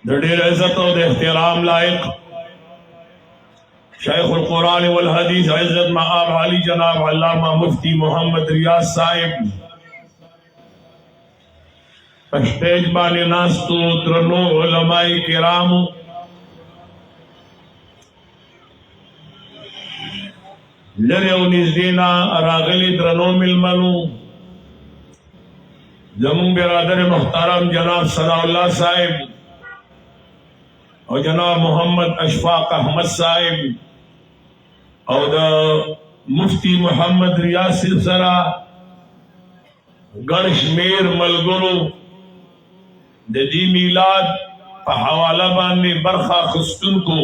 د ډېر عزت او د احترام لایق شیخ القرآن والحدیث عزت مآب علی جناب علامہ مفتی محمد ریاض صاحب پشتیج باندې ناستو درنو علماء کرامو لري او نږدې نه راغلي درنو مېلمنو زمون برادر محترم جناب ثناء الله صاحب او جناب محمد اشفاق احمد صاحب او دا مفتی محمد ریاض صاحب سرا ګڼ شمېر ملګرو د دې میلاد په حواله باندې برخه اخیستونکو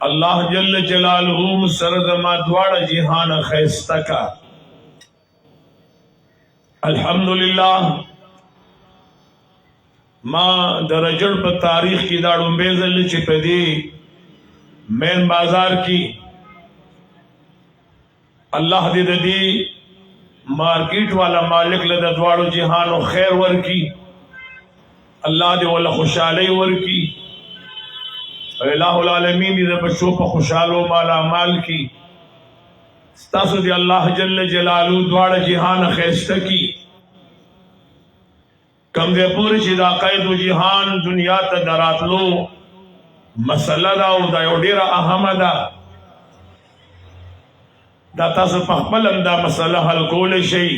الله جل جلاله سره زما دواړه جهان ښایسته کا الحمدلله ما د رجب په تاریخ کې دا ډومبې ځل چې په دې مین بازار کې الله دې د دې مارکیټ والا مالک له دواړو جهانو خیر ورکی الله دې ول خوشالۍ ورکی الہ العالمین دې بچو په خوشالو مالا مال کی ستاسو دې الله جل جلاله دواړه جهان خیسته کی کم دې پوری چې دا قید جهان دنیا ته دراتلو مسله دا او دا یو ډیره اهمه ده دا تاسو په خپل هم دا مسله حل کول شي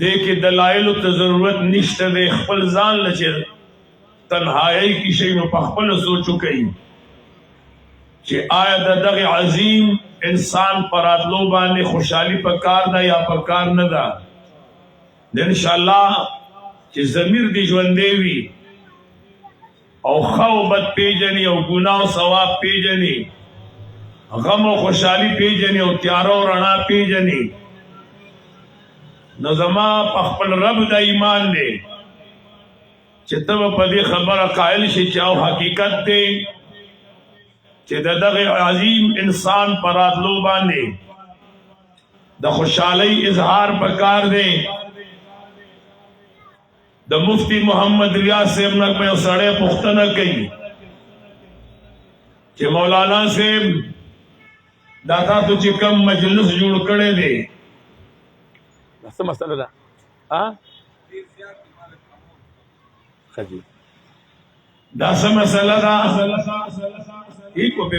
دې کې دلایل ته ضرورت نشته د خپل ځان لچې تنهایی کې شي نو په خپل سوچو کوي چې آیا دغه عظیم انسان پراتلو باندې خوشحالي په کار ده یا په کار نه ده ان شاء الله چې ضمیر دې ژوندې وي او خوبت پیجنی او ګناه او ثواب پیجنی غم او خوشحالی پیجنی او تیارو رڼا پیجنی نو زما په خپل رب د ایمان دی چې ته په دې خبره قائل شې چې او حقیقت دی چې دغه عظیم انسان پر راتلو باندې د خوشحالی اظهار پکار دی د مفتی محمد ریاض صاحب نه په سړی پوښتنه کوي چې مولانا صاحب دا تاسو چې کوم مجلس جوړ کړی دی دا څه مسله ده خجی دا څه مسله ده ایک کو به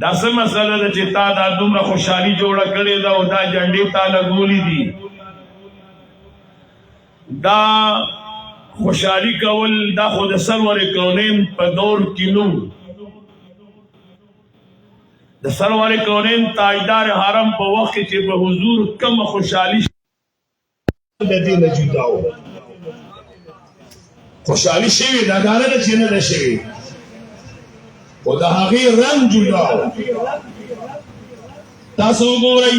دا څه مسله ده چې تا دا دومره خوشحالي جوړ کړی دا او دا جنډې تا لګولې دي دا خوشحالی کول دا خود سرور کونین په دور کینو د سرور کونین تاجدار حرم په وخت چې په حضور کم خوشحالی د دې نه جداو خوشحالی شوی دا دانه د چینه ده شوی او دا هغه رنگ جداو تاسو وګورئ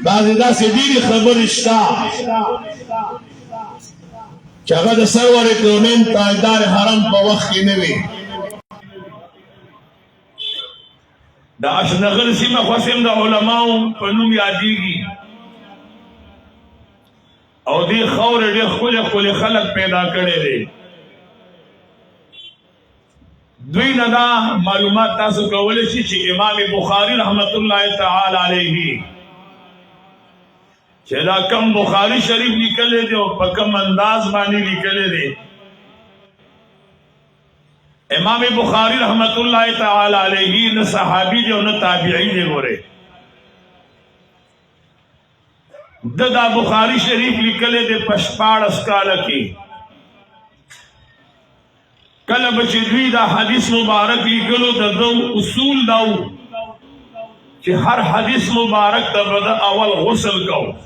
بعضی دا سیدیری خبر اشتا چې هغه د سرور کونین تاجدار حرم په وخت کې نه وي دا اشنغر سیمه خواسم د علماو په نوم یادېږي او دې خاورې ډېر ښکلي خلک پیدا کړي دي دوی نه دا معلومات تاسو کولی شي چې امام بخاري رحمت الله تعالی علیه چې دا کم بخاری شریف لیکلی دی او په کم انداز باندې لیکلی دی امام بخاری رحمت الله تعالی علیه نه صحابي دی او نه تابعی دی ګوره دا بخاری شریف لیکلی دی په 14 کال کې کله به چې دوی دا حدیث مبارک لیکلو د اصول داو چې هر حدیث مبارک ته به اول غسل کوو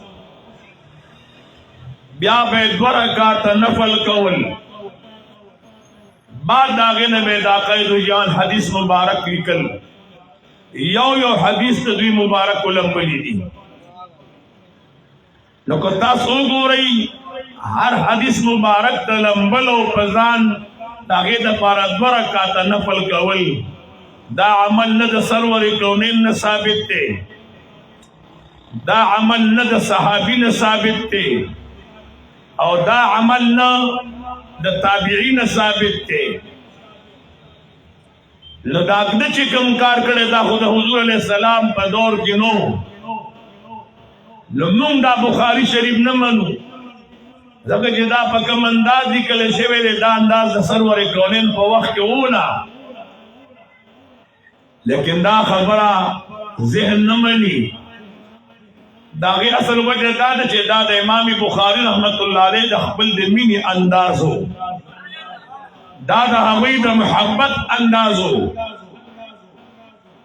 بیا به 2 رکعات نفل کول بعد داغه نه به دا قید جان حدیث مبارک لیکل یو حدیث ته دوی مبارک ولمبلی دي نو کو تاسو ګورئ هر حدیث مبارک ته لمبل او پزان داغه د پاره 2 رکعات نفل کول دا عمل نه د سرور کونین نه ثابت دی دا عمل نه د صحابي نه ثابت دی او دا عمل نه د تابعین ثابت ته نو دا چې کوم کار کړي دا خو د حضور علیه السلام په دور کې نو موږ دا بخاری شریف نه منو ځکه چې دا په کوم انداز لیکل شوی دی دا انداز د سرور کونین په وخت کې وونه لیکن دا خبره ذهن نه مني دا غي اصل وجه دا ده چې دا د امام بخاری رحمت الله علیه د خپل د مینې اندازو دا د هغوی د محبت اندازو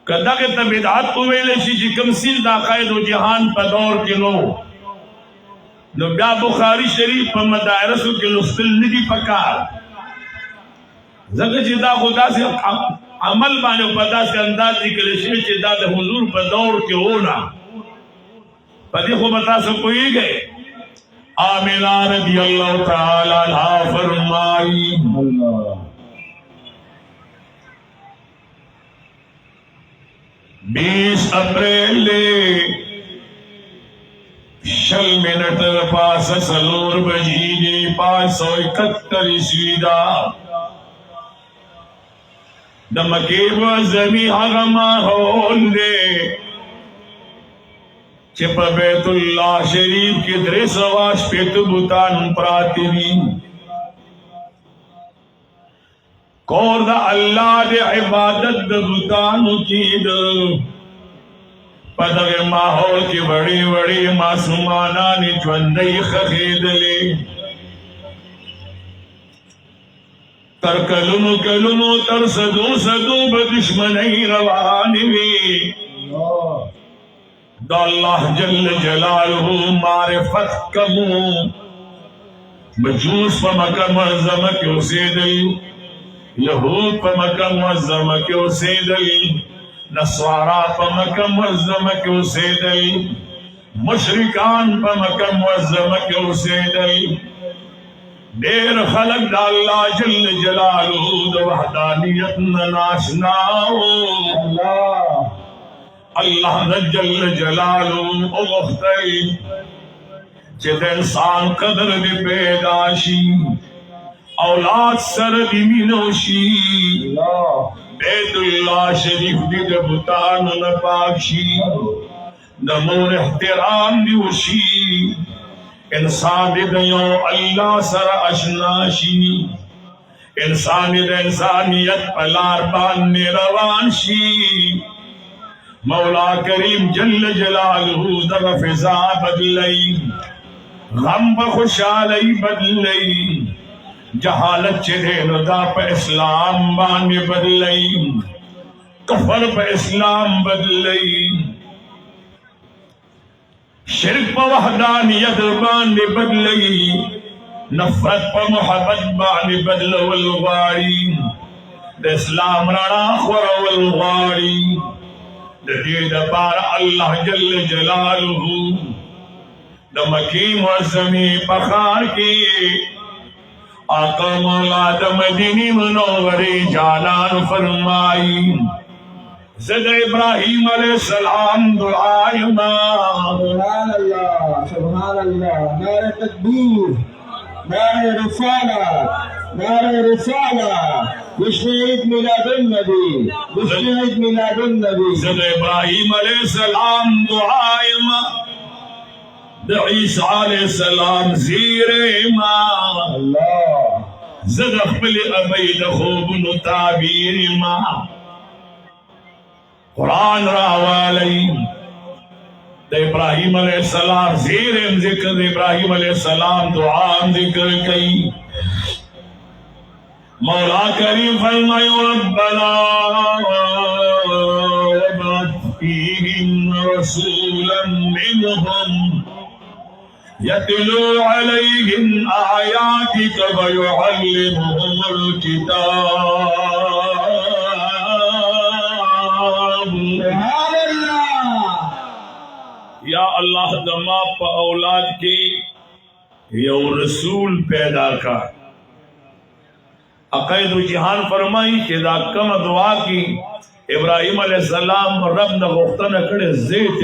که دغه ته بدعت وویلی شي چې کوم سیز د عقاید و جهان په دور کې نو بیا بخاری شریف په مدارسو کې لوستل نه دي پکار ځکه چې دا خو داسې عمل باندې په داسې انداز لیکلی شوي چې دا د حضور په دور کې وونه په دې خو به تاسو پوهېږئ آمنہ رضی اللہ تعالی عنہ فرمائی 20 اپریل شل منٹ پاس سلور بجی 571 عیسوی دا د مکې معظمي هغه ماحول دی چې په بیت الله شریف کې 360 بوتان پراته دي کور د الله د عبادت د بوتانو کې د په دغه ماحول کې وړې وړې معصومانانې ژوندۍ ښخېدلې تر کلونو کلونو تر صدو صدو به دشمنۍ روانې وي دا اللہ جل جلالہ معرفت کمو مجوس پا مکہ معظمہ کے اسیدل یہود پا مکہ معظمہ کے اسیدل نصارا پا مکہ معظمہ کے اسیدل مشرکان پا مکہ معظمہ کے اسیدل دیر خلق دا اللہ جل جلالہ دا وحدانیت ناشناو اللہ جل جلالو اغفتی چه دا انسان قدر دی پیداشی اولاد سر دی مینوشی بیت اللہ شریف دی دا بطان نپاکشی دا مور احترام دیوشی انسان دی دیو اللہ سر اشناشی انسان دی انسانیت پلار بان روان شی مولا کریم جل جلالہ در فضا بدلئی غم بخوشحالی بدلئی جہالت چدے ندا پہ اسلام بانے بدلئی کفر پہ اسلام بدلئی شرک پہ وحدانیت بانے بدلئی نفرت پہ محبت بانے بدل والغاری دا اسلام رانا خور والغاری دید بار اللہ جل جلالہ دا مکی معظمی پخار کی آقا مولا دا مدینی منوری جانان فرمائی زد ابراہیم علیہ السلام دعائی ما سبحان اللہ نعرہ تکبیر نعرہ رسالہ جشن عید میلاد النبی زد ابراہیم علیہ السلام دعائی ما دا عیسیٰ علیہ السلام زیر ما زد اخبل ابید خوب نتابیر ما قرآن راوالی دا ابراہیم علیہ السلام زیر ذکر ابراہیم علیہ السلام دعا ذکر کئی مولا کریم فرمائے ربنا وابعث فیہم رسولا منہم یتلو علیہم آیاتک ویعلمہم الکتاب یا اللہ دما پا اولاد کی یو رسول پیدا کا عقید و جہان فرمائی کہ دا کم دعا کی ابراہیم علیہ السلام رب دا غختن کڑے زیت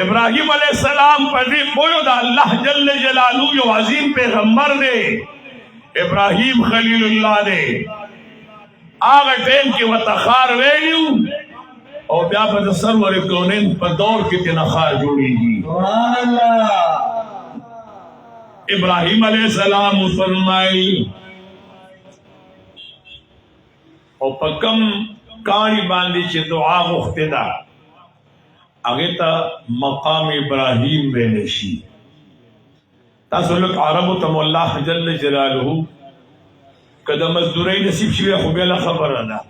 ابراهيم عليه السلام په دې پوهو د الله جل جلاله یو عظیم پیغمبر دی ابراهيم خلیل الله دی هغه ټیم کې وتخار ویلو او بیا په سرور کونین په دور کې تنخار جوړیږي سبحان الله ابراهيم عليه السلام فرمایي او پکم کانی باندې چې دعا غوښته ده هغه ته مقام ابراهيم ویل شي تاسو لک عربو ته الله جل جلاله کله مزدوري نصیب شي خو به خبره ده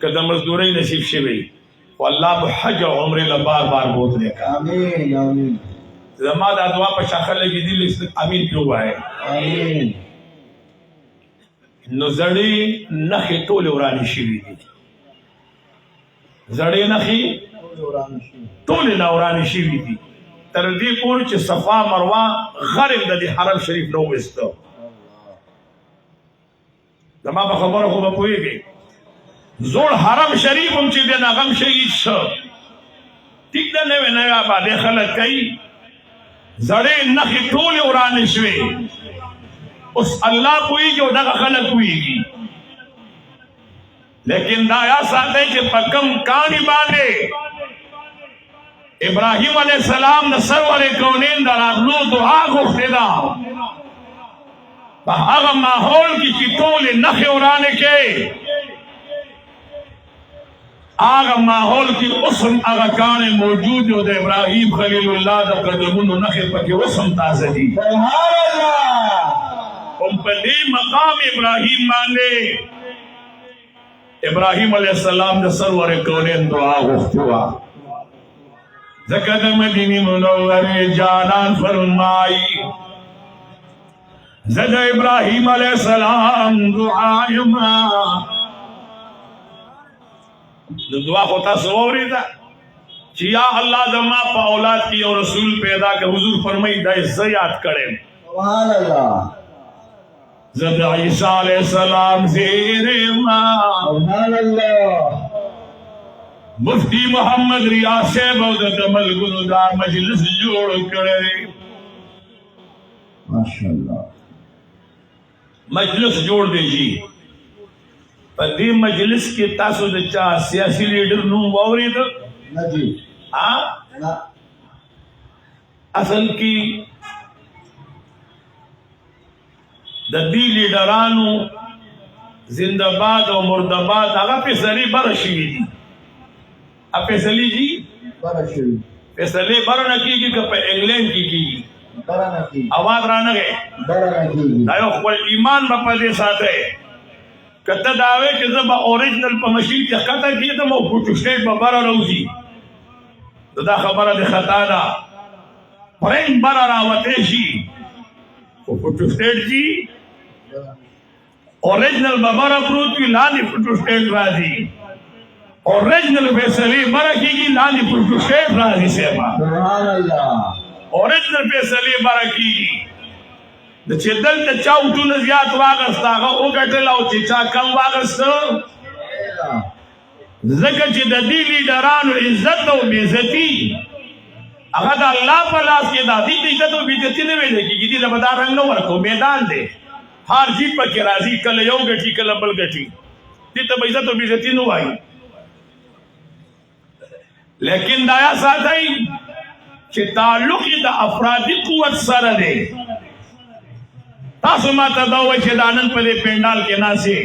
کله مزدوري نصیب شي والله به حج او عمره له بار بار بوتله امين امين زما دا دعا په شاخه لګې دي امين پیو وای امين نو زړې نخې ټول ورانې شوي دي زړې نخې ټول ورانې شوي دي تر دې پورې چې صفا مروه غرب د حرم شریف نو وستو زما په خبره خو به پوهېږئ زوړ حرم شریف هم چې دی نغم شهید شو ټیک ده نوې نوې آبادۍ خلک کوي زړې نخې ټولې ورانې شوې اوس الله پوهېږي او دغه خلک پوهېږي لیکن دا یا ساتئ چې په کوم کاڼي باندې ابراهيم عليه السلام د سرور کونین د راتلو دعا غوښتې ده په هغه ماحول کې چې ټولې نخې ورانې کوي هغه ماحول کې اوس هم هغه کاڼې موجود او د ابراهيم خلیل الله د قدمونو نخې پکې اوس هم تازه دي سبحان الله هم په دې مقام ابراهيم باندې ابراهيم عليه السلام د سرور کونین دعا غوښتې وه ځکه د مدینې منورې جانان فرمایي زه د ابراهيم عليه السلام دعا یم د دعا خو تاسو واورېده چې یا الله زما په اولاد کې یو رسول پیدا کړه حضور فرمایي دا زه یاد کړم سبحان الله زه د عیسی علیه السلام زیر ما سبحان الله مفتی محمد ریاض صاحب او د ملګرو دا مجلس جوړ کړی ماشاءالله مجلس جوړ دی جی په دې مجلس کې تاسو د چا سیاسي لیډر نوم واورېد نجی ها اصل کې د دې لیډرانو زنده‌باد او مرده‌باد هغه فیصلې بره شوي دي فیصلې جی بره شوي فیصلې بره نه کېږي که په انګلینډ کې کېږي بره نه کېږي اواز را نه گئے بره نه کېږي دا یو خپل ایمان به په دې ساتئ که ته دا وایې چې زه به اوریجنل په مشین کې ښکته کېدم او فوټو سټیټ به بره راوځي نو دا خبره د خطا ده پرنګ بره راوتی شي خو فوټو سټیټ جي اوریجنل به بره پروت وي لاندې فوټو سټیټ راځي اوریجنل فیصلې بره کېږي لاندې فوټو سټیټ راځي صاحبه سبحان الله اوریجنل فیصلې بره کېږي د چې دلته چا وټونه زیات واغسته هغه وګټل او چې چا کم واغسته ځکه چې د دې لیډرانو عزت او بېعزتي هغه د الله په لاس کې ده دې ته عزت او بېعزتي نه ویلی کېږي دې له به دا رنګ نه ورکوو میدان دی هر جیت پکې راځي کله یو ګټي کله بل ګټي دې ته به عزت او بېعزتي نه وایي لیکن دا یا ساتئ چې تعلق یې د افرادي قوت سره دی تاسو ما ته دا وایئ چې دا نن په دې پنډال کې ناستې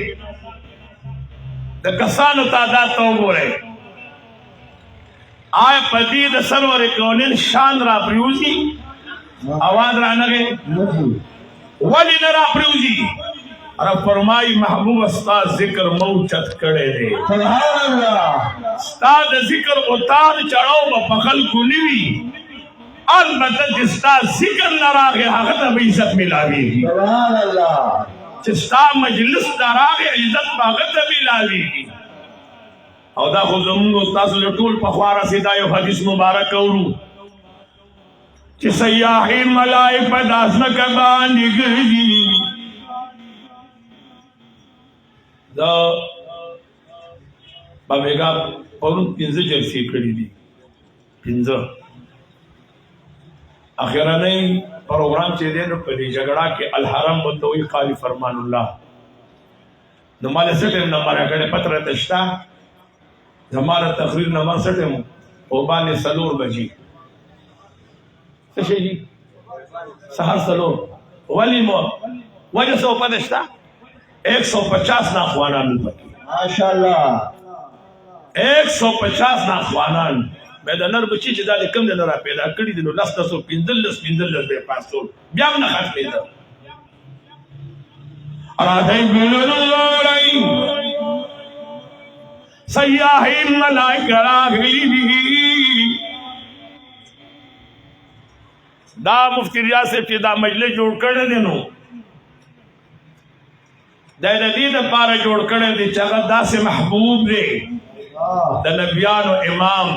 د کسانو تعداد ته وګورئ آیا په دې د سرور کونین شان را پریوزي اواز را نه گئے ولې نه را پریوزي رب فرمایي محبوب استاد ذکر موچت کړی دی سبحان الله استاد ذکر او تار چړاو په خلکو نیوي البته چې ستا ذکر نه راغی هغه ته به عزت ملاویږي سبحان الله چې ستا مجلس نه راغی عزت به هغه ته ملاویږي او دا خو زمونږ تاسو له ټول پخوا رسېدا یو حدیث مبارک اورو چې سیاحین ملائک په داسمکه باندې ګرځي دا بابېګا پرون 15 جلسې کړي دي پنځه اخرنۍ پروګرام چې دی نو په دې جګړه کې الحرم متوي قاری فرمان الله نو مال سټم نمبر هغه پتر تشتا زماره تقریر نمبر سټم او باندې سلور بجی څه شي سحر سلور ولی مو وجه سو پدشتا 150 ناخوانان پکې ماشاءالله 150 ناخوانان به د نر بچی چې دا کم د نر پیدا کړی دي نو لاس تاسو 15 به پاسول بیا نه ختمې ده راځي ګلولای سیاحین ملائکه راغلي دي دا مفتی ریاض صاحب چې دا مجلس جوړ کړی دی نو دا د دې لپاره جوړ کړی دی چې هغه داسې محبوب دی د نبیانو امام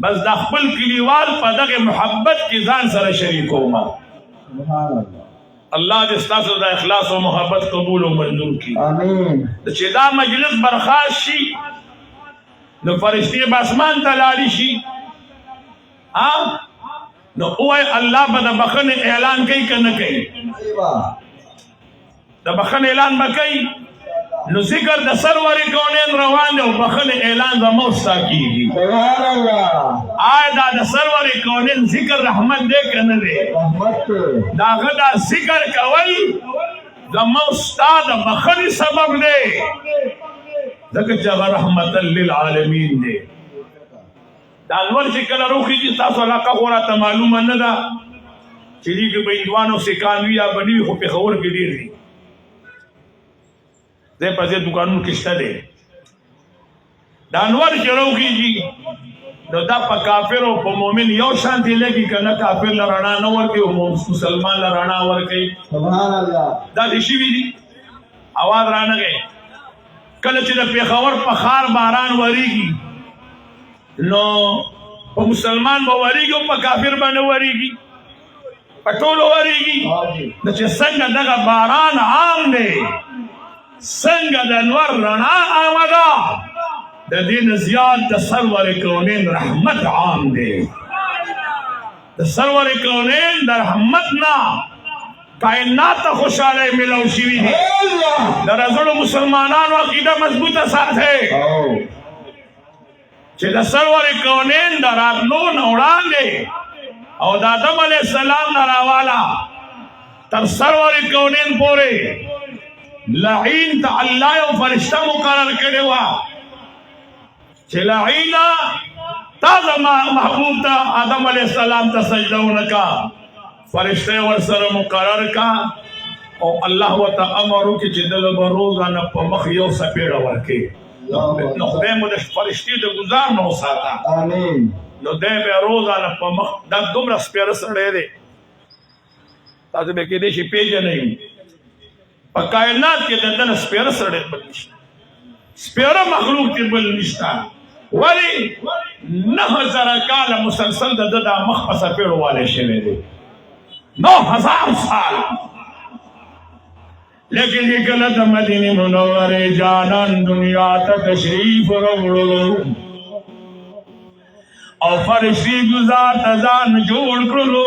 بس د خپل کلیوال په دغه محبت کې ځان سره شریکوم الله دې ستاسو د اخلاص او محبت قبول او منظور کړي امين چې دا مجلس برخاست شي نو فرشتي به اسمان ته لاړې شي نو اوه الله به د بخښنې اعلان کوي که نه کوي د بخښنې اعلان به کوي نو ذکر د سرور کونین روان دی او بخښنې اعلان به موستا کېږي آیا دا د سرور کونین ذکر رحمت دی که نه دی د هغه دا ذکر کول د موستا د بخښنې سبب دی ځکه چې هغه رحمت للعالمین دی دا انور چې کله روخیږي تاسو علاقه خو راته معلومه نه ده چې دې کې به هندوانو سیکان وي یا بني خو پېښور کې ډېر دي دی په دې دوکانونو کې شته دی دا انور چې روخیږي نو دا په کافر او په مؤمن یو شان دی لګي که نه کافر له رڼا نه ورکوي او مسلمان له رڼا ورکوي سبحان الله دا دې شوي دي اواز رانغی کله چې د پېښور په ښار باران ورېږي نو په مسلمان به ورېږي او په کافر باندې ورېږي په ټولو ورېږي نو چې څنګه دغه باران عام دی څنګه د انور رڼا عامه ده د دې نه زیات د سرور کونین رحمت عام دی د سرور کونین د رحمت نه کائنات ته خوشحالی ملو شوي دي د رزړو مسلمانانو عقیده مضبوطه ساتئ چې د سرور کونین د راتلو نه وړاندې او د آدم علیه السلام نه راواله تر سرور کونین پورې لعین ته الله یو فرشته مقرر کړې وه چې لعینه تا زما محبوب ته آدم علیه السلام ته سجده ونکړه فرشته ورسره مقرر کا او الله ورته امر وکړي چې دغه به روزانه په مخ یو څپېړه ورکړي نو خدای مو د فرشتي د ګزار نه وساته امين نو دی به روزانه په مخ دا دومره سپېره سړی دی تاسو به کېدای شي پېژنئ په کائنات کې د ده نه سپېره سړی بل نشته سپېره مخلوق کې بل نشته ولې 9000 کاله مسلسل د ده دا مخ په څپېړو والی شوی دی 9000 سال لیکن یہ کله د مدینه منوره جانان دنیا ته تشریف راوړلو او فرشتي گزار ته ځان جوړ کړلو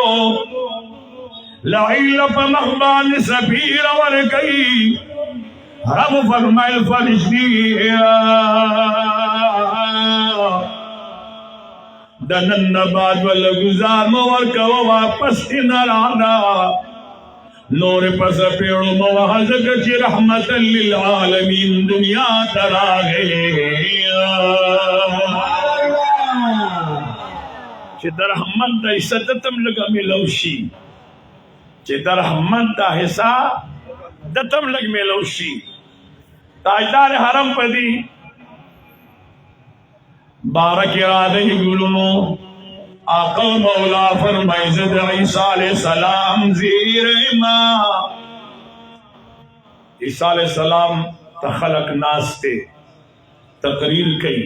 لعل په مخبان سفیر ورکي رب فرمایل فرشتي د نن بعد ول گزار مو ورکو واپس نه راځه نور پس پیړو موحد کچی رحمت للعالمین دنیا تراغے چې در رحمت دا حصہ دتم لگا ملوشی چې در رحمت دا حصہ دتم لگ ملوشی تاجدار حرم پدی بارک ارادہ گلونو آقا مولا فرمائی زد عیسیٰ علیہ السلام زیر ما عیسیٰ علیہ السلام تخلق ناستے تقریر کئی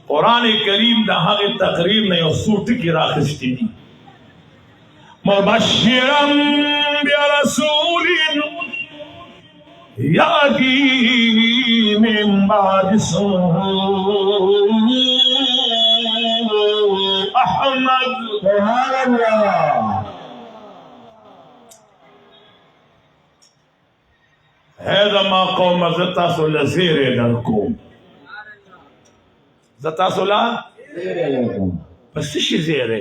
قرآن کریم دا حق تقریر نے سوٹ کی راخستی دی مبشرم برسول یاتی من بعد اسمه احمد. سبحان الله. هذا ما قوم زتا سول زیر درکوم. زتا سولا بس شي زیره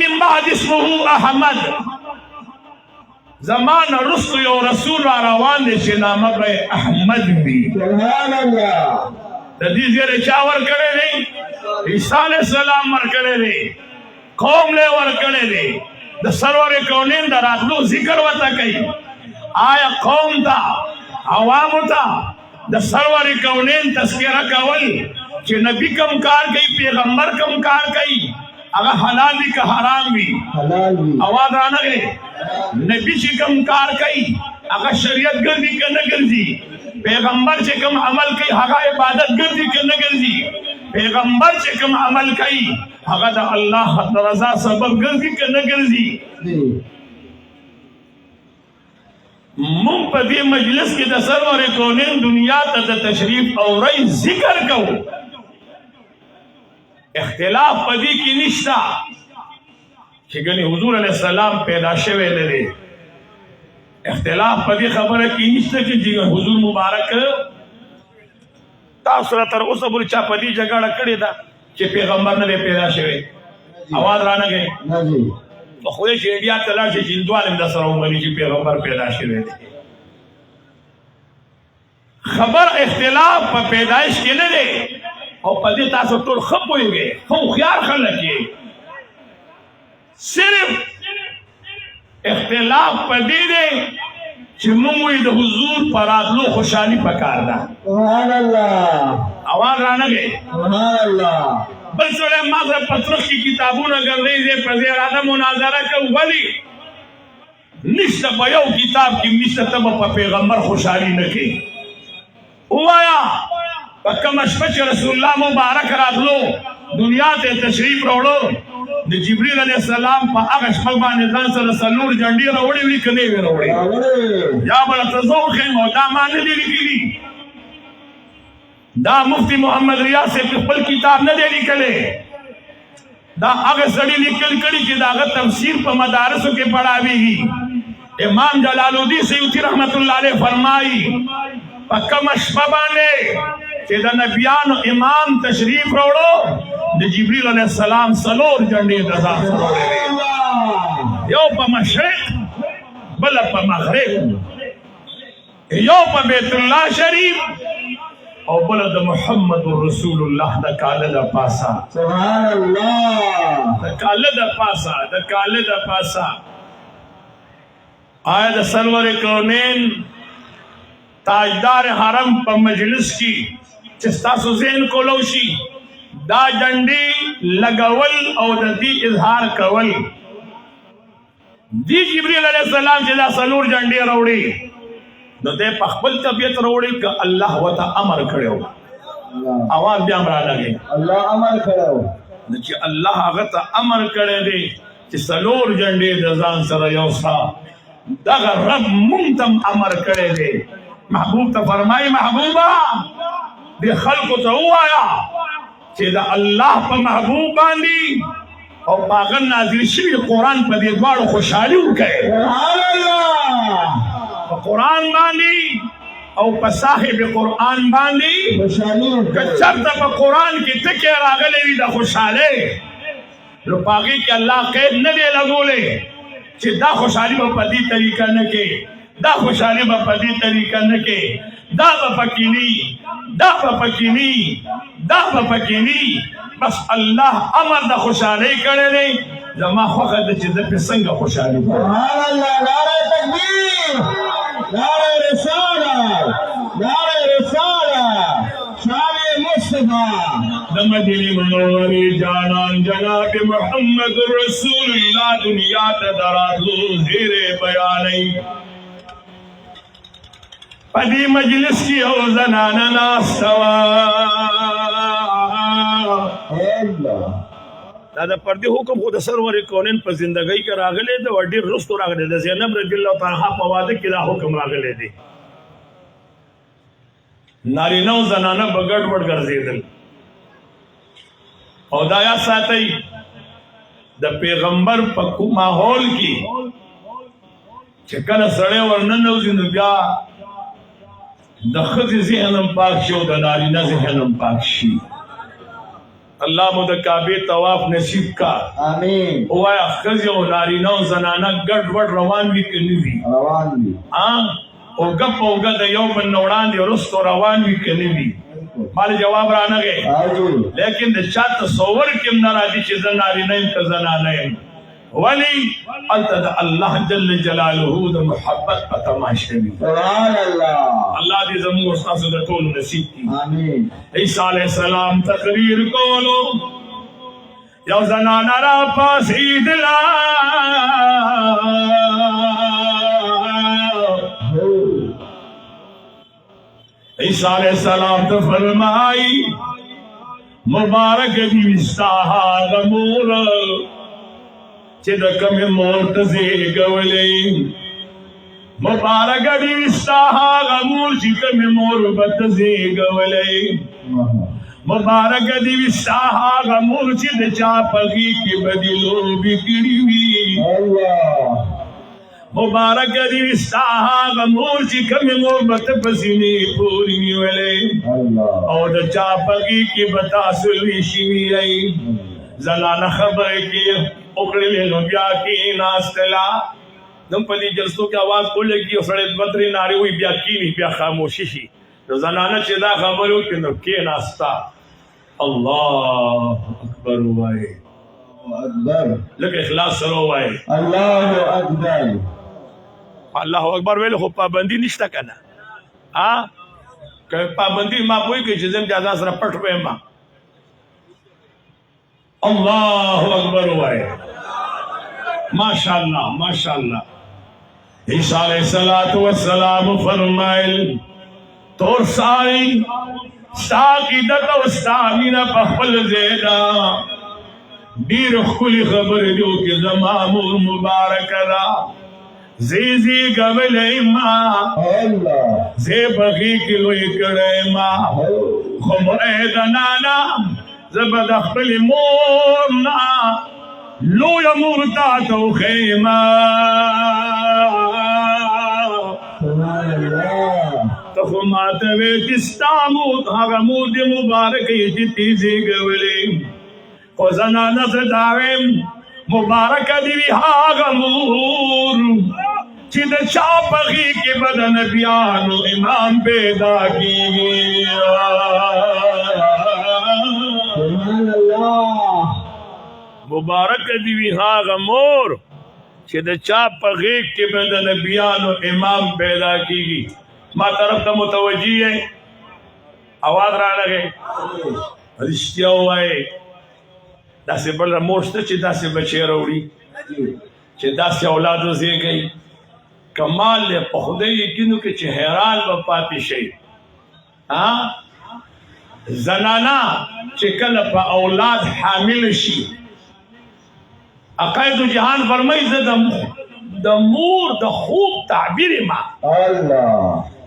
min بعد اسمه احمد زمان رسول او رسول روان دي چې نامه به احمد وي. سبحان الله. د دې زیره چا ور کړی دی؟ عیسی علیہ السلام ور کړی دی، قوم له ور کړی دی. د سرور کونین د راتلو ذکر وتا کوي. آیا قوم ته عوام ته د سرور کونین تذکرہ کول چې نبی کم کار کوي، پیغمبر کم کار کوي، هغه حلال دي که حرام وي؟ حلال وي. اواز رانغی نبی چې کم کار کوي هغه شریعت ګرځي که نه ګرځي؟ پیغمبر چې کم عمل کوي هغه عبادت ګرځي که نه ګرځي؟ پیغمبر چې کم عمل کوي هغه د الله رضا سبب ګرځي که نه ګرځي؟ مونږ په دې مجلس کې د سرور کونین دنیا ته د تشریف اورئ ذکر کوو. اختلاف په دې کې نشته چې ګنې حضور علیه السلام پیدا شوی نه دی. اختلاف په دې خبره کې نشته چې حضور مبارک تاسو سره تر اوسه پورې چا په دې جګړه کړې ده چې پیغمبر نه دی پیدا شوی؟ اواز رانغی په خو دې چې انډیا ته لاړ شي چې هندوان هم در سره ومني چې پیغمبر پیدا شوی دی. خبر اختلاف په پیدایش کې نه دی او په دې تاسو ټول ښه پوهېږئ، ښه هوښیار خلک یې. صرف اختلاف په دې دی چې موږ وایو د حضور په راتلو خوشحالي پکار ده. سبحان الله. اواز رانغی سبحان الله. بل سره ما سره پترخ کې کتابونه ګرځئ دې په دې اراده مناظره کوو. ولې نشته په یو کتاب کې نشته ته به په پیغمبر خوشحالي نه کوي. ووایا په کومه شپه چې رسول الله مبارک راتلو دنیا ته تشریف راوړو د جبرئیل علیه السلام په هغه شپه باندې ځان سره څلور جنډې راوړې وې که نه یې راوړې؟ یا به درته زه وښیم او دا ما نه دي لیکلي. دا مفتی محمد ریاض صاحب خپل کتاب نه دی لیکلی، دا هغه سړي لیکل کړي چې د هغه تفسیر په مدارسو کې پڑھاویږي. امام جلال الدین سیوطي رحمت الله علیه فرمایي په کومه شپه باندې چې د نبیانو امام تشریف راوړو د جبرئیل علیه السلام څلور جنډې د ځان سره وړې، یو په مشرق بله په مغرب، یو په بیت الله شریف او بله د محمد رسول الله د کاله د پاسه. سبحان الله. د کاله د پاسه، د کاله د پاسه. آیا د سرور کونین تاجدار حرم په مجلس کې چې ستاسو ذهن کولو شي دا جنډې لګول او د دې اظهار کول دی جبرئیل علیه السلام چې دا څلور جنډې راوړي نو دې په خپل طبیعت راوړي که الله ورته امر کړی و؟ اواز بیا هم رالګي الله امر کړی و. چې الله هغه ته امر کړی دی چې څلور جنډې د ځان سره یوسه. دغه رب مونږ ته امر کړی دی. محبوب ته فرمایي محبوبه دې خلکو ته ووایه چې د الله په محبوب باندې او په هغه نازل شوي قرآن په دې دواړو خوشحالي وکړئ. سبحان الله. په قرآن باندې او په صاحب قرآن باندې خوشحالي که وکړئ. چېرته په قرآن کې ټکي راغلی وي د خوشحالۍ نو په هغې کې الله قید نه دی لګولی چې دا خوشحالي به په دې طریقه نه کې، دا خوشحالي به په دې طریقه نه کې، دا به پکې ني، دا به پکې ني، دا به پکې ني. بس الله امر د خوشحالۍ کړی دی. زما خوښه ده چې زه پرې څنګه خوشحالي کوم. سبحان الله. نعره تکبیر، نعره رسالت، نعره رسالت، شان مصطفی د مدینې منورې جانان جناب محمد رسول الله دنیا ته د راتلو زیری بیانوي. په دې مجلس کې یو زنانه ناسته وه، الله. د دا د پردې حکم خو د سرور کونین په زندګۍ کې راغلی دی او ډېر وروستو راغلی د زینب رضی الله تعالی عنها په واده کې دا حکم راغلی دی نارینه او زنانه به ګډ وډ ګرځېدل او دا یا ساتئ د پیغمبر په ماحول کې چې کله سړی ورننوځي نو بیا د ښځې ذهن هم پاک شي او د نارینه ذهن هم پاک شي الله مو د کعبې طواف نصیب کا آمین ووایه ښځې او نارینه او زنانه ګډ وډ روان وي که نه وي روان دي اوږه په اوږه د یو بل نه وړاندې وروستو روان وي که نه وي مال جواب رانغی لیکن د چا تصور کې هم نه راځي چې زه نارینه یم که زنانه یم ولې هلته د الله جل جلاله د محبت په تماشه وي سبحان الله الله دې زموږ ستاسو د ټولو نصیب کړي آمین عیسی علیه السلام تقریر کولو یو زنانه را پاڅېدله عیسی علیہ السلام تو فرمائی مبارک دی ستا هغه مور چې د کومې مور ته زیږولې مبارک دی ستا هغه مور چې کومې مور به ته زیږولې مبارک دی ستا هغه مور چې د چا په غېږ کې به دې لوبې کړې وي مبارک دی ستا هغه مور چې کومې مور به ته په سینې پورې نیولې او د چا په غېږ کې به تاسو لوی شوي یئ زنانه خبرې کې وکړلې نو بیا کېناستله نو په دې جلسو کې اواز ولګي او سړی دوه درې نارې وایي بیا کېني بیا خاموشي شي نو زنانه چې دا خبرې وکړي نو کېناسته الله اکبر ووایي اکبر لکه اخلاص سره ووایي الله اکبر الله اکبر ویل خو پابندي نشته کنه که پابندي ما پوي کې چې زم جزا سره پټ وېم الله اکبر وای ماشاءالله ماشاءالله عیسی علیہ السلام فرمایل تور ساری ساقیدت او استامینا په خپل زیدا ډیر خولي خبر دیو کې زما مور مبارک دا زیزی گولی ما زی بغی کی لوی کڑی ما خم اید نانا زبد اخبر مورنا لوی مورتا تو خیما تخمات ویتستا مود حقا مود مبارکی جتی زی گولی خوزنانا زداویم مبارک دیوی هاغ مور چې د چا په غېږ کې به د نبیانو امام پیدا کېږي مبارک دیوی هاغه مور چې د چا په غېږ کې به د نبیانو امام پیدا کېږي ما طرف ته متوجه یې اواز رانغی رښتیا ووایې داسې بله مور شته چې داسې بچی راوړي چې داسې اولاد وزېږئ کمال دی په خدای یقینو کې چې حیران به پاتې شئ زنانا چې کله په اولاد حامل شي عقاید جهان فرمایي زه د مور د خوب تعبیر ما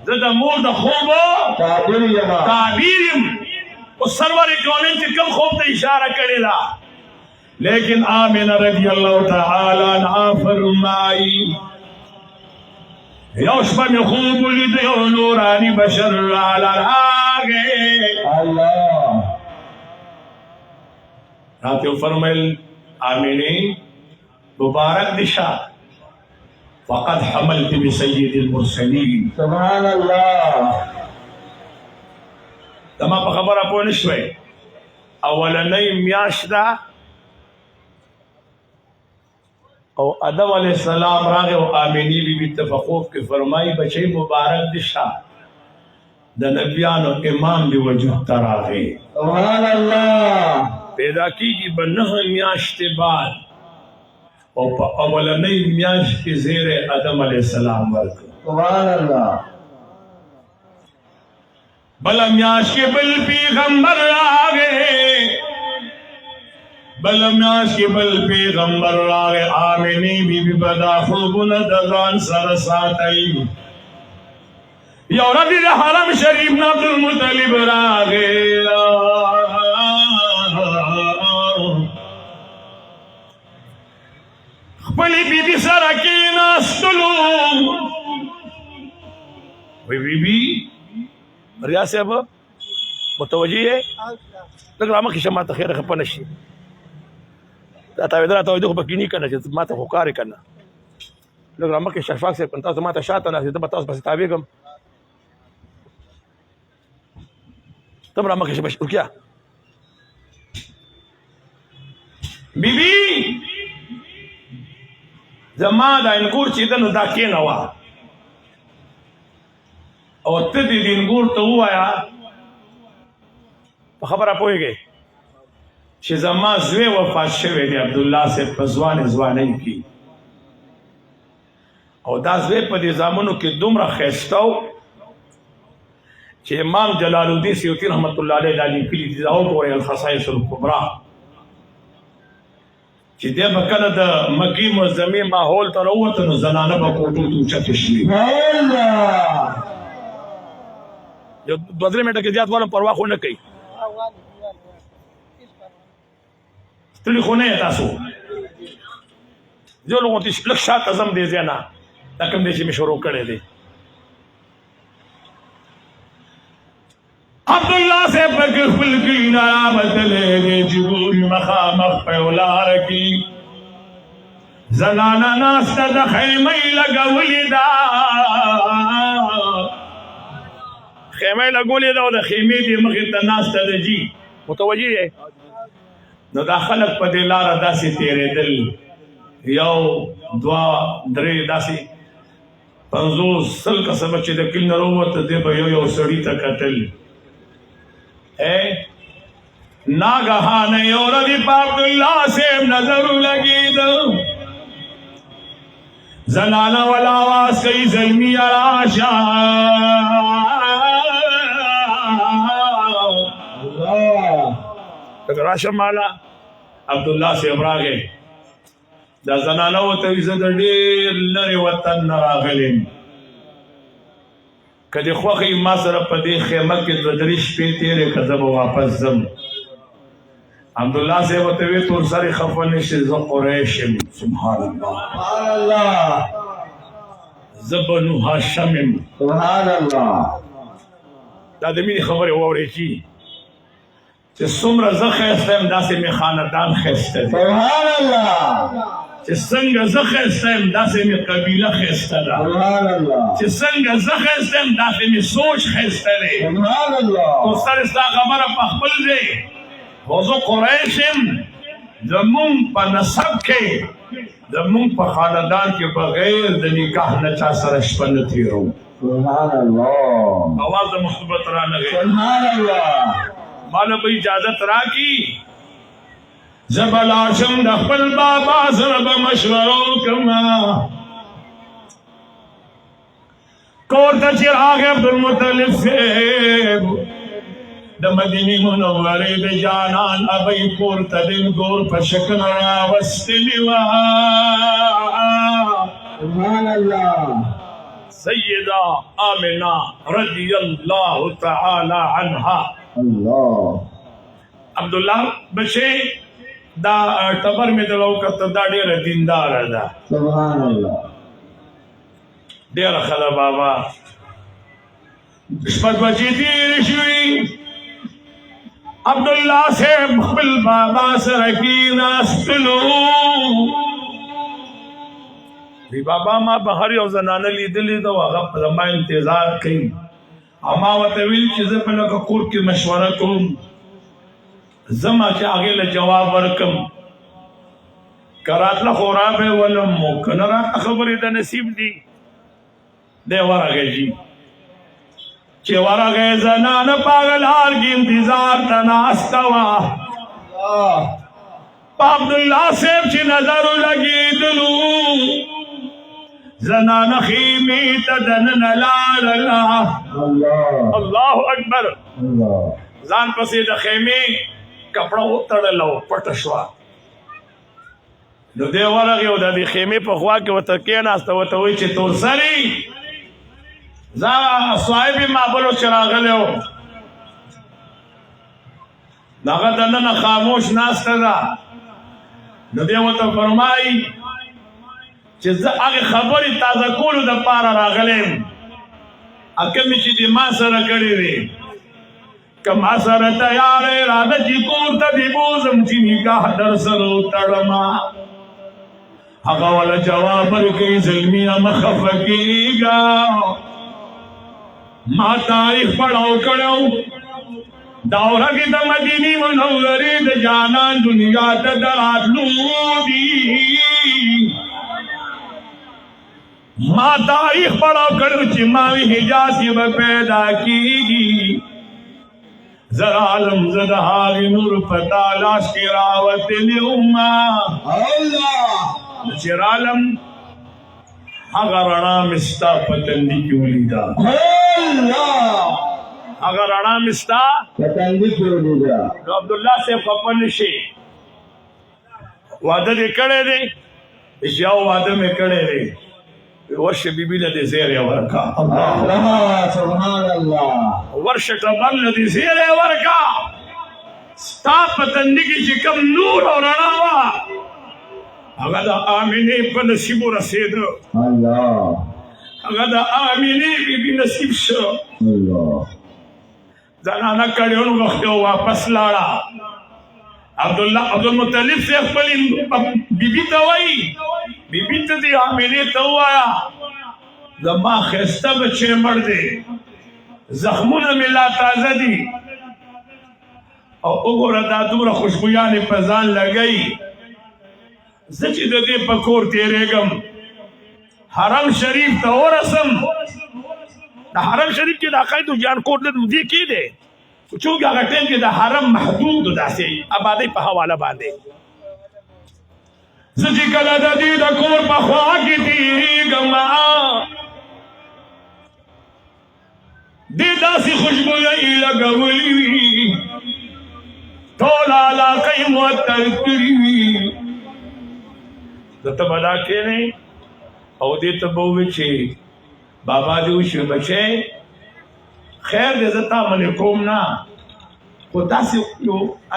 زه د مور د خوب تعبیر یم او سرور کونین چې کوم خوب ته اشاره کړې ده لیکن آمنه رضی الله تعالی عنها فرمایي یو شپه مې خوب ولید یو نوراني بشر راغی راته فرمایل آمینه مبارک دشا فقد حملت بسید المرسلین سبحان الله دما په خبره پوه نشوي اولنۍ میاشت ده او آدم علیہ السلام راغه او آمینی بی تفقوف کې فرمایي بچي مبارک دشا د نبیانو امام دی وجود تراغه سبحان الله پیدا کیږي بنه میاشت بعد او په اولنۍ میاشت کې زیر آدم علیہ السلام ورکړ سبحان الله بل میاشت کې بل پیغمبر راغه بل میاش کې بل پیغمبر راغی آمینی بی بی بدا خوبونه د ځان سره ساتي یو ورځ د حرم شریف نه عبدالمطلب راغی خپلې بیبي سره کېناستلو وی بیبي ریا صاحب متوجه یې لږ رامخکې شه ما ته خیره خفه نه شي دا تاوېده راتاوېده خو پکې نه که نه چې ما ته خو کار یې که نه لږ رامخکې شفاق صاحب تاسو ما ته شاته ناست زه به تاسو پسې تاوېږم ته هم رامخکې شه رقیه بیبي زما دا انګور چې ده نو دا کېنه وه او ته دې د انګور ته ووایه په خبره پوهېږې چې زما زوی وفات شوی دی عبدالله صاحب په ځوانۍ کې او دا زوی په دې زامنو کې دومره ښایسته و چې امام جلال الدین سیوطي رحمت الله علیه دا لیکلي دي دا وګورئ الخصائص الکبرا چې دی به کله د مکې معظمې ماحول ته راووته نو زنانه به کوټو ته اوچتې شوې یو دوه درې منټه کې زیات والم پروا خو نه کوي ستړي خو نه یې تاسو زه لږ شاته ځم دې ځای نه دا کوم دی چې مې شروع کړی دی عبدالله صاحب پکې خپل کلي نه راوتلی دی چې ګوري مخامخ په یو لاره کې زنانه ناسته د خیمې لګولې ده خیمې لګولې ده او د خیمې دې مخې ته ناسته ده جي متوجه یې نو دا خلک په دې لاره داسې تېرېدل یو دوه درې داسې 50 کسه به چې د کلي نه راووته دی به یو سړي ته کتل ناګهانه یو ورځ په عبدالله صاحب نظر ولګېده زنانه والا آواز کوي زلمیه راشه راشه مالا عبدالله صاحب راغی دا زنانه ورته وایي زه د ډېر لرې وطن نه راغلی یم که دې خوښوي ما سره په دې خیمه کې 2-3 شپې تېرې که زه به واپس ځم عبدالله صاحب ورته ویې تور سرې خفه نه شي زه قریش یم سبحان الله زه بنو هاشم یم سبحان الله دا د مینې خبرې واورئ چې څومره زه ښایسته یم داسې مې خاندان ښایسته دی سبحان الله چې څنګه زه ښایسته یم داسې مې قبیله ښایسته ده چې څنګه زه ښایسته یم داسې مې سوچ ښایسته دی خو سر ستا خبره په خپل دی خو زه قریش یم زمونږ په نسب کې زمونږ په خاندان کې بغیر د نکاح نه چا سره شپه نه تېروو سبحان الله اواز د محبت رانغی سبحان الله مالا به اجازت راکړي زه به لاړ شم د خپل بابا سره به مشوره وکړم کور ته چې راغی عبدالمطلب صاحب د مدینې منورې د جانان ابۍ کور ته د ګور په شکل راوستلې وه سبحان الله سیدہ آمنہ رضی اللہ تعالی عنہا الله عبدالله بچے دا ټبر مې د لوکته دا ډېره دینداره ده سبحان الله ډېره ښه ده بابا شپږ بجې تېرې شوې عبدالله صاحب خپل بابا سره کېناستلو وی بابا ما به هر یو زنانه لیدلې ده هغه په زما انتظار کوي اما ورته ویل چې زه په لکه کور کې مشوره کوم زما چې هغې له جواب ورکړم که راتله خو رابې ولم او که نه راته خبرې د نصیب دي دی ورغی جي چې ورغی زنانه په هغه لار کې انتظار ته ناسته وه په عبدالله صاحب چې نظر ولګېدلو زنانه خیمې ته دننه لاړله الله اکبر ځان پسې د خیمې کپړه وتړله او پټه شوه نو دی ورغی او د دې خیمې په خوا کې ورته کېناسته ورته وایي چې تورسري زه صاحب معبلو چې راغلی و د هغه دننه خاموش ناسته ده نو دی ورته فرمایي چې زه هغې خبرې تازه کولو دپاره راغلی یم کومې چې دې ما سره کړې وې که ما سره تیارې راځه چې کور ته دې بوځم چې نکاح در سره وتړمه هغه والا جواب ورکوي زلمیه مه خفه کېږه ما تاریخ پړاو کړو داوره کې د مدینې منورې د جانان دنیا ته د راتلو دي ما تاریخ پڑھاو کرو چی ماوی حجازی با پیدا کیگی زر عالم زد حاغی نور پتا لاش کی راوت لیوما چیر عالم اگر رنا مستا پتندی کیولی دا اگر رنا مستا پتندی کیولی دا عبداللہ سے خپن شی وعدہ دے کڑے دے اشیاء وعدہ میں کڑے دے ورش بی بی لدی زیر ورکا سبحان اللہ ورش ٹبر لدی زیر ورکا ستا پتندی کی چکم نور اور رناوا اگر دا آمینی پا نصیب رسید اللہ اگر دا آمینی بی بی نصیب شو اللہ زنانا کڑیون وقت واپس لارا عبدالمطلب سے اخبری بی بی توائی بی بی تا دی آمینی توایا زما خیستا بچے مر دے زخمون ملا تازہ دی او اگر دا دور خوشبویان پزان لگئی زچی دا دے پکور تیرے گم حرم شریف تا اور اسم دا حرم شریف کی دا قائدو جان کوٹ لدو دی کی دے چونکہ اگر ٹیم کی دا حرم محدود دا سی آبادی پا حوالا باندے زجی کلا دا دی دا کور پا خواہ کی تیری گما دی دا سی خوشبو یئی لگولی تولا علاقی معطر کری دا تب ادا کینے او دی تبوی چی بابا دیوشی بچے خیر دے زتا ملکوم نا خدا سے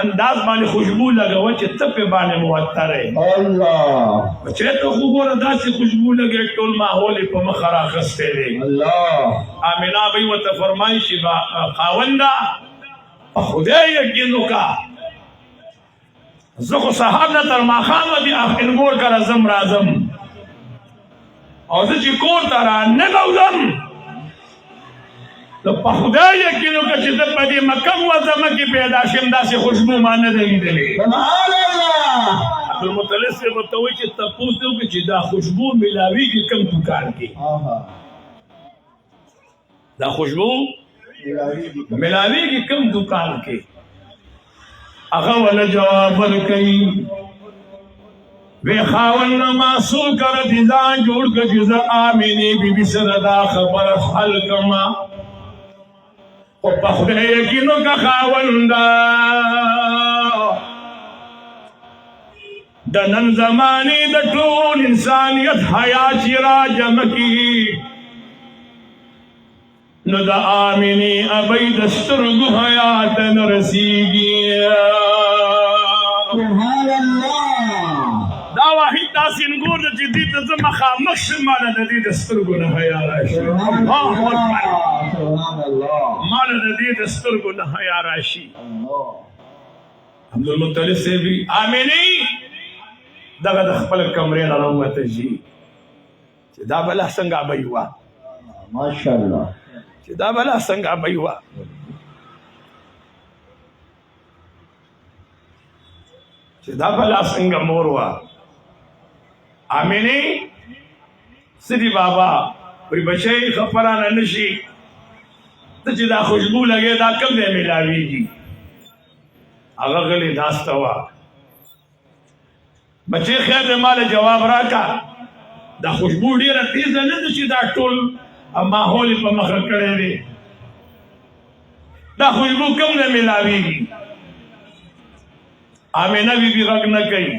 انداز بانے خوشبو لگا وچے تپ بانے معطر ہے اللہ بچے تو خوبور ادا سے خوشبو لگے ٹول ماحولی پا مخرا خستے لے اللہ آمینہ بھئی و تفرمائشی با خاوندہ خودے یقینو کا زخو صحاب نا ترماخان و دی انگور کا رزم رازم اور زچی کور تارا نگوزم تو پا خدا یقینو کا چیزا پا دی مکم و زمکی پیدا شمدہ سے خوشبو مانے دلی دلی سبحان اللہ عبدالمطلب سے بتوئی چی تپوس دیو کہ چی دا خوشبو ملاوی کی کم دکان کی دا خوشبو ملاوی کی کم دکان کی اغول جواب ورکی وی خاون نماسو کر دیزان جوڑ کا جزا آمینی بی بی سردا خبر حلکما و پخده یکینو کا خاون دا دا نن زمانی دا طول انسانیت حیات را جمکی نو دا آمینی ابی دسترگو حیات نرسیگی سبحان اللہ دا واحد دا سنگور دا جدید دا زمخا مخشم مالا دا دی دسترگو نحیا راشی سبحان اللہ مالا دا دی دسترگو نحیا راشی عبدالمطلب سے بھی آمینی دا دا خپل کمرین رومت جی دا بلا سنگا بیوا ماشاءاللہ دا بلا سنگا بیوا دا بلا سنگا موروا آمینی سیدی بابا کوئی بچے خفرانا نشی تا چی دا خوشبو لگے دا کم دے ملاوی گی اگا غلی داستوا بچے خیر دے مال جواب راکا دا خوشبو دیر تیز دا ند چی دا ٹول ماحولی پا مخر کرے دے دا خوشبو کم دے ملاوی گی آمینہ بی بی غگ نہ کئی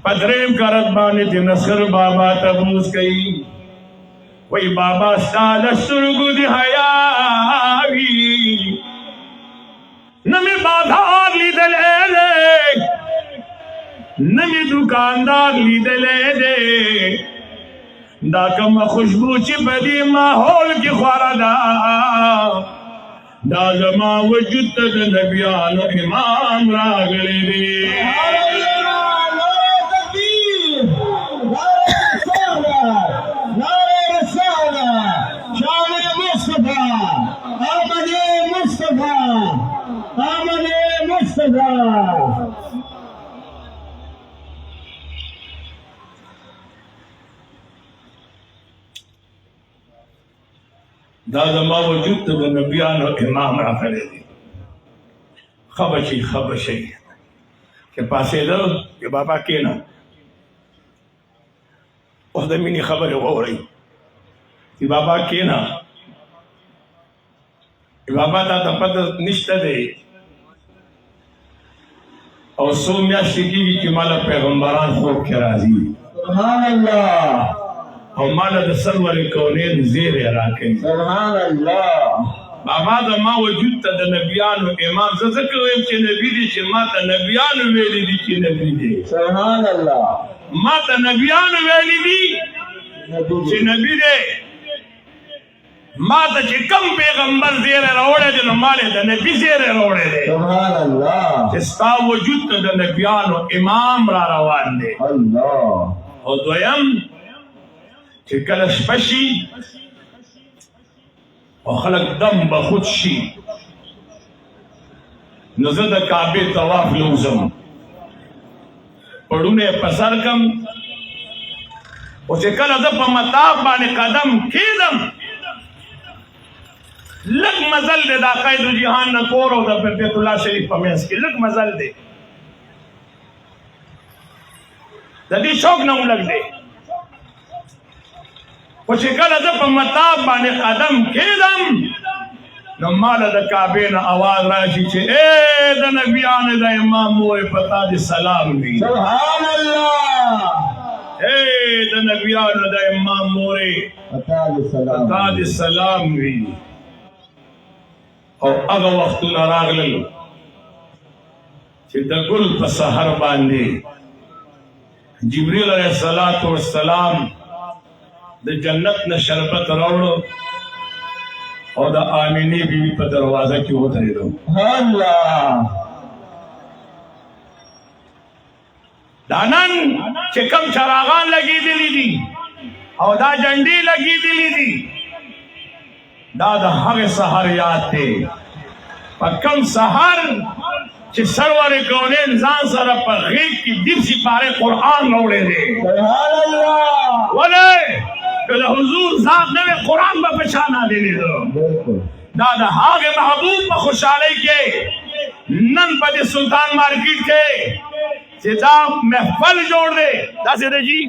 پدریم کرت بانے تی نصر بابا تبوز کئی وی بابا ستاد سرگو دی حیاوی نمی بازار لی دلے دے نمی دکاندار لی دلے دے دا کم خوشبو چی بدی ماحول کی خوردا دا زما وجود تا دا نبیان و امام راگلے دے دا زما وجود تا دا نبیان و امام راگلے دے خبشی کہ پاسے دو کہ بابا کینا اس دمینی خبر ہو رہی کہ بابا کینا بابا تا پتہ نشتہ دے اور سو میاشتی کی کہ مالا پیغمبران خوب کے راضی سبحان اللہ اور مالا دا سرور کونین زیر راکن سبحان اللہ بابا دا ما وجود تا دا نبیان و امام زذکر ویم چے نبی دی چے ما تا نبیان ویلی دی چے نبی دی سبحان اللہ ما تا نبیان ویلی دی چے نبی دی ما تا چے کم پیغمبر زیر روڑے دے نو مالے دا نبی زیر روڑے دے سبحان اللہ چے ستا وجود تا دا نبیان و امام را روان دے اللہ اور دویم چه کلش پشی و خلق دم بخود شی نزد کعبه طواف لوزم پڑونے پسر کم و چه کل ازا پا مطاف بانے قدم کیدم لگ مزل دے دا قید و جہان نکور و دا بیت اللہ شریف پا محس کی لگ مزل دے دا دی شوق نمو لگ دے وچه کله زه په مطاب باندې قدم کیدم نو ماله د کعبې نه آواز راشي چې ای د نبیانو د امام وې پتا دې سلام وي سبحان اللہ ای د نبیانو د امام وې پتا دې سلام وي او هغه وختونه راغلل چې د ګل په سحر باندې جبرئیل علیه السلام د جنت نه شربت راوړو او د آمینی بیوی په دروازه کې ودرېدو اللہ دا نن چې کم چراغان لګېدلي دي او دا جنډې لګېدلي دي دا د هغې سحر یاد دی په کم سحر چې سرور کونین ځان سره په غېږ کې دېرش سپارې قرآن راوړی دی سبحان اللہ ولې کہ حضور ذات نے قرآن با پچھانا دے دو دادا آگے محبوب با خوشحالی کے نن پا دے سلطان مارکیٹ کے چی دا محفل جوڑ دے دا سے دے جی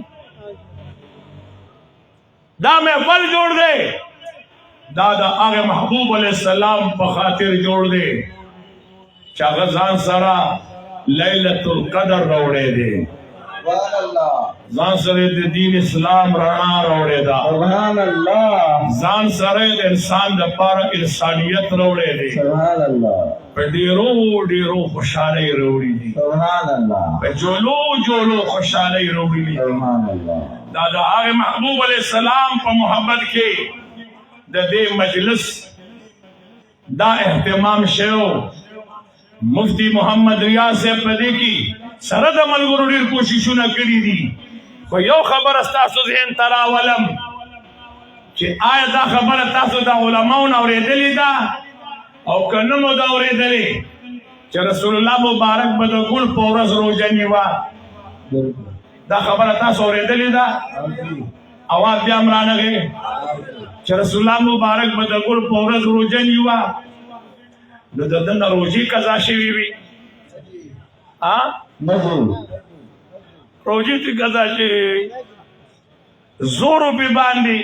دا محفل جوڑ دے دادا آگے محبوب علیہ السلام پا خاطر جوڑ دے چا غزان سرا لیلت القدر روڑے دے سبحان اللہ زان سره د دین اسلام رڼا راوړې ده سبحان اللہ ځان سره د انسان د پاره انسانیت راوړې ده سبحان اللہ په ډیرو خوشالۍ راوړې دي سبحان اللہ په جولو خوشالۍ راوړې دي سبحان اللہ دا د هغه محبوب علیہ السلام په محبت کې د دې مجلس دا اهتمام شوی مفتی محمد ریاض سے پدې کې سره د ملګرو ډېر کوششونه کړي دي خو یو خبره ستاسو ذهن ته راولم چې آیا دا خبره تاسو د علماو نه اورېدلې ده او که نه مو ده اورېدلې چې رسول الله مبارک به د ګل په ورځ روژه نیوه دا خبره تاسو اورېدلې ده اواز بیا هم رانغی چې رسول الله مبارک به د ګل په ورځ روژه نیوه نو د ده نه روژې قضا شوي وي روجی تی قضا شوی زورو پی باندی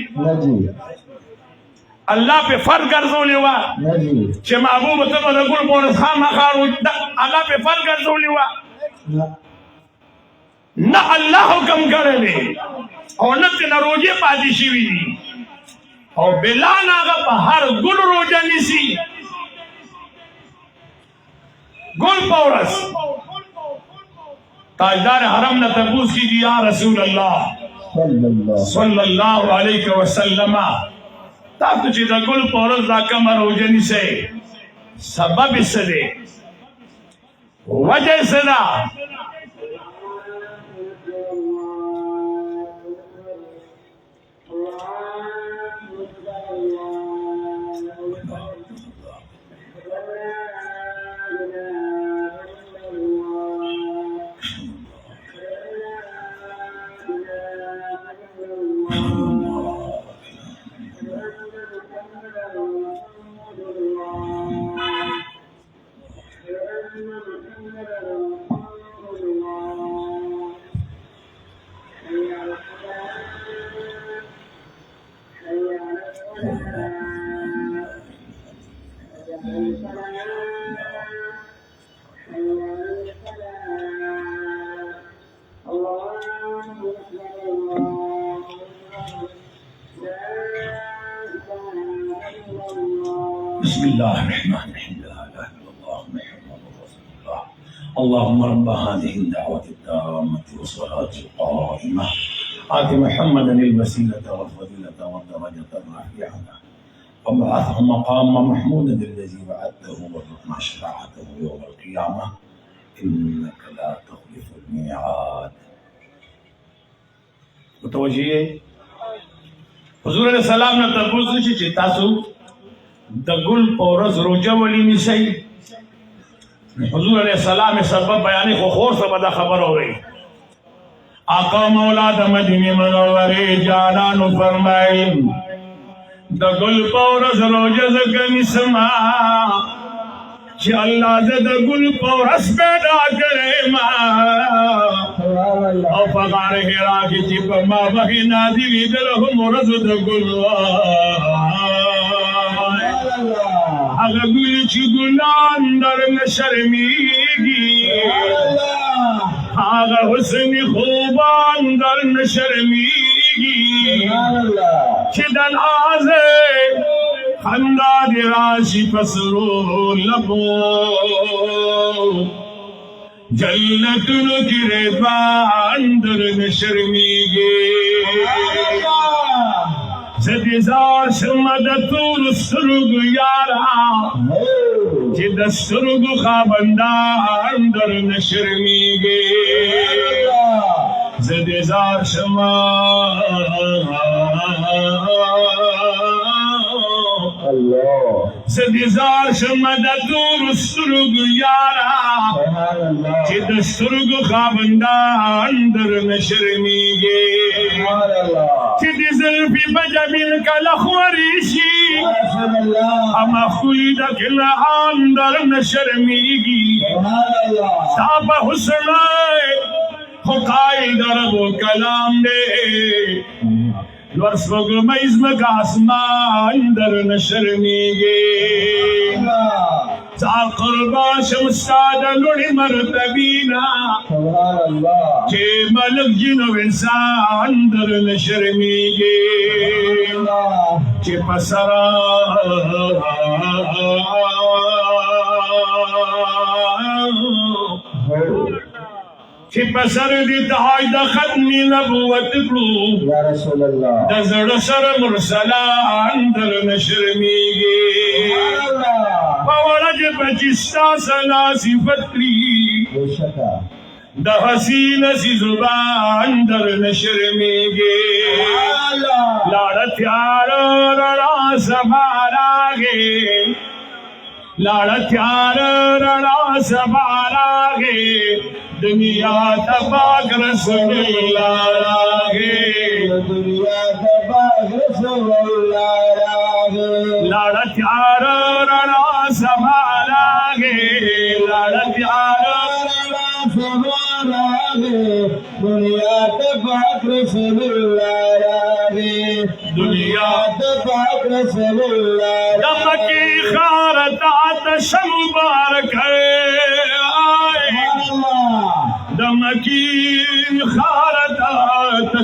اللہ پہ فرد گرزولی وا چه محبوب تبا دا گل پورس خام خارو اللہ پہ فرد گرزولی وا نه الله حکم کړی او نه تینا روجه پاتې شوي دي او بلال هغه په هر ګل روجه نیسي ګل په ورځ تاجدار حرم نه تپوس کیږي یا رسول الله صلی الله علیه وسلم تاسو چې د ګل په ورځ دا کومه روجه نیسئ سبب یې څه دی وجه څه ده بسم الله الرحمن الرحيم لا اله الا الله محمد رسول الله اللهم رب هذه الدعوه التامه والصلاه القائمه آت محمدا الوسيله والفضيله والدرجه الرفيعه وابعثه مقاما محمودا الذي وعدته وارزقنا شفاعته يوم القيامه انك لا تخلف الميعاد. متوجه حضور علیہ السلام نے تپوس وشي چې تاسو د ګل په ورځ روجه ولې نیسئ حضور علیہ السلام سبب بیانې خو خور سره دا خبر اورئ آقا مولا د مدینه منورې جانانو فرمایي د ګل په ورځ روجه ځکه نیسما چې الله دې د ګل په ورځ پیدا کړې ما او په غار حرا کې چې په ما وحی نازلې د هم ورځ د ګل هغه ګل چې ګلان در نه شرمېږي هغه حسن خوبان در نه شرمېږي چې د نازه خندا دې راشي په سرو لبو جنتونو کې رضوان در نه شرمېږي زدی زار شمه د تور سترګو یارا چې د سترګو خاوندان در نه شرمېږي زدی زار شمه زدی زار شمه د تور سترګو یارا چې د سترګو خاوندان در نه شرمېږي چې د زلفې په جبین کله خورې شي اما خوی د ګلهان در نه شرمېږي ستا په حسن خو قایل د رب و کلام دی لور سپوږمۍ ځمکه اسمان در نه شرمېږي تا قربان شم ستا د لوړې مرتبې نه چې ملک جن او انسان در نه شرمېږي چې په سره چې په سر دې تاج د ختم نبوت کړو یا رسول الله د زړه سره مرسلان در نه شرمېږي په ورځ په چې ستا سنا صفت کړي د حسین سی زبان در نه شرمېږي لاړه تیار رڼا سبا راغې لاړه تیار رڼا سبا راغې دنیا تباک رسول اللہ راگے دنیا تباک رسول اللہ راگے لاڑا تیار رڑا سبا راگے لاڑا تیار رڑا سبا راگے دنیا تباک رسول اللہ راگے دنیا تباک رسول اللہ دمکی خارتات شمبارک ہے دمکی